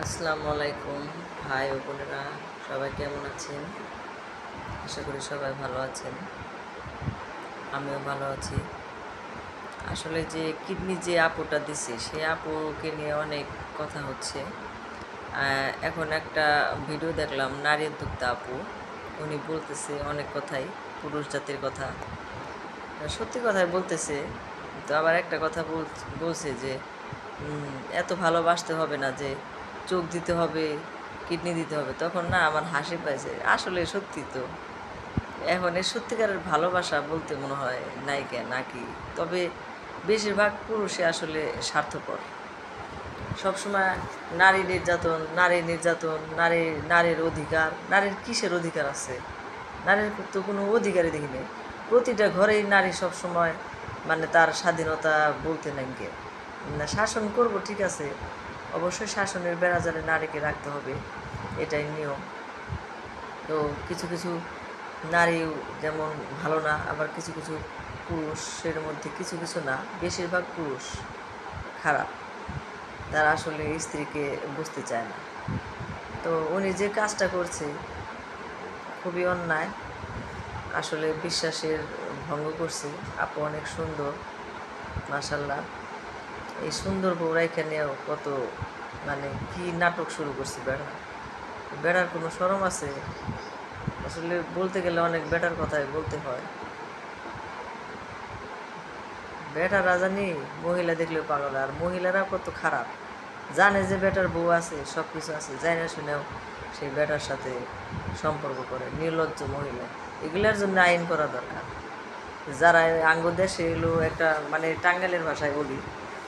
আসসালামু আলাইকুম ভাই ও বোনেরা, সবাই কেমন আছেন? আশা করি সবাই ভালো আছেন। আমিও ভালো আছি। আসলে যে কিডনি যে আপুটা দিছে সেই আপুকে নিয়ে অনেক কথা হচ্ছে। এখন একটা ভিডিও দেখলাম, নারী উদ্যোক্তা আপু, উনি বলতেছে অনেক কথাই, পুরুষ জাতির কথা, সত্যি কথাই বলতেছে। তো আবার একটা কথা বলছে যে এত ভালোবাসতে হবে না, যে চোখ দিতে হবে, কিডনি দিতে হবে। তখন না আমার হাসি পাইছে, আসলে সত্যি তো। এখন এই সত্যিকারের ভালোবাসা বলতে মনে হয় নায়িকা নাকি, তবে বেশিরভাগ পুরুষে আসলে স্বার্থপর। সবসময় নারী নির্যাতন, নারীর অধিকার, নারীর কিসের অধিকার আছে? নারীর তো কোনো অধিকারই দেখি নেই। প্রতিটা ঘরেই নারী সবসময় মানে তার স্বাধীনতা বলতে নাই গে না, শাসন করব ঠিক আছে, অবশ্যই শাসনের বেড়াজালে নারীকে রাখতে হবে, এটাই নিয়ম। তো কিছু কিছু নারী যেমন ভালো না, আবার কিছু কিছু পুরুষের মধ্যে কিছু কিছু না, বেশিরভাগ পুরুষ খারাপ, তারা আসলে স্ত্রীকে বুঝতে চায় না। তো উনি যে কাজটা করছে খুবই অন্যায়, আসলে বিশ্বাসের ভঙ্গ করছে। আপু অনেক সুন্দর, মাশাল্লাহ। এই সুন্দর বউ রাইখা নিয়েও কত মানে কি নাটক শুরু করছে বেড়া। বেড়ার কোনো শরম আছে? আসলে বলতে গেলে অনেক বেটার কথাই বলতে হয়। বেটারা জানি মহিলা দেখলেও পাগল, আর মহিলারা কত খারাপ, জানে যে বেটার বউ আছে, সব কিছু আছে, যাই না শুনেও সেই বেটার সাথে সম্পর্ক করে। নির্লজ্জ মহিলা, এগুলার জন্য আইন করা দরকার। যারা আঙ্গ দেশে এলো একটা মানে টাঙ্গাইলের ভাষায় বলি,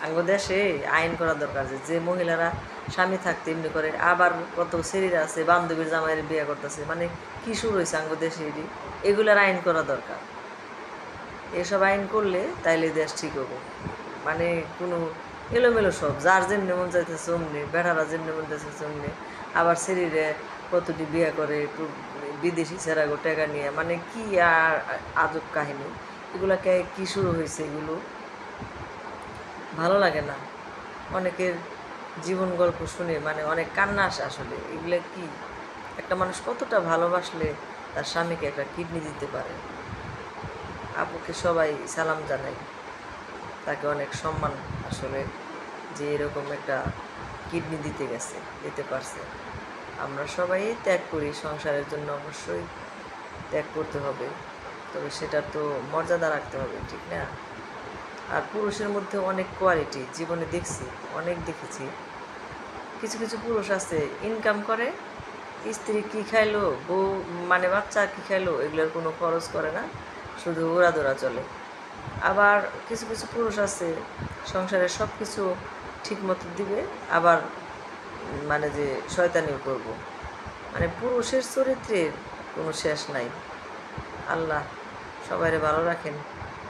আঙ্গ দেশে আইন করা দরকার যে যে মহিলারা স্বামী থাকতে এমনি করে, আবার কত শরীরে আছে বান্ধবীর জামাইয়ের বিয়ে করতেছে, মানে কি শুরু হয়েছে আঙ্গ দেশে, এগুলার আইন করা দরকার। এসব আইন করলে তাইলে দেশ ঠিক হবে। মানে কোনো এলোমেলো সব, যার যেমনি মন চাইতেছে অমনি, বেড়ারা যেমনি মন চাইতেছে অমনি, আবার শরীরে কতটি বিয়ে করে বিদেশি ছেড়াগো টাকা নিয়ে, মানে কি আর আজব কাহিনী। এগুলাকে কি শুরু হয়েছে, এগুলো ভালো লাগে না। অনেকের জীবন গল্প শুনে মানে অনেক কান্না আসে আসলে। এগুলো কি, একটা মানুষ কতটা ভালোবাসলে তার স্বামীকে একটা কিডনি দিতে পারে? আপুকে সবাই সালাম জানাই, তাকে অনেক সম্মান আসলে, যে এরকম একটা কিডনি দিতে পারছে। আমরা সবাই ত্যাগ করি সংসারের জন্য, অবশ্যই ত্যাগ করতে হবে, তবে সেটা তো মর্যাদা রাখতে হবে, ঠিক না? আর পুরুষের মধ্যে অনেক কোয়ালিটি জীবনে দেখছি, অনেক দেখেছি। কিছু কিছু পুরুষ আছে ইনকাম করে, স্ত্রী কী খাইলো, বউ মানে বাচ্চা কী খাইলো, এগুলোর কোনো খরচ করে না, শুধু ওড়াদোড়া চলে। আবার কিছু কিছু পুরুষ আছে সংসারের সব কিছু ঠিক মতো দিবে, আবার মানে যে শয়তানিও করব। মানে পুরুষের চরিত্রের কোনো শেষ নাই। আল্লাহ সবাইরে ভালো রাখেন,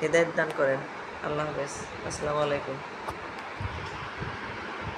হেদায়েত দান করেন। আল্লাহ হাফেজ, আসসালামু আলাইকুম।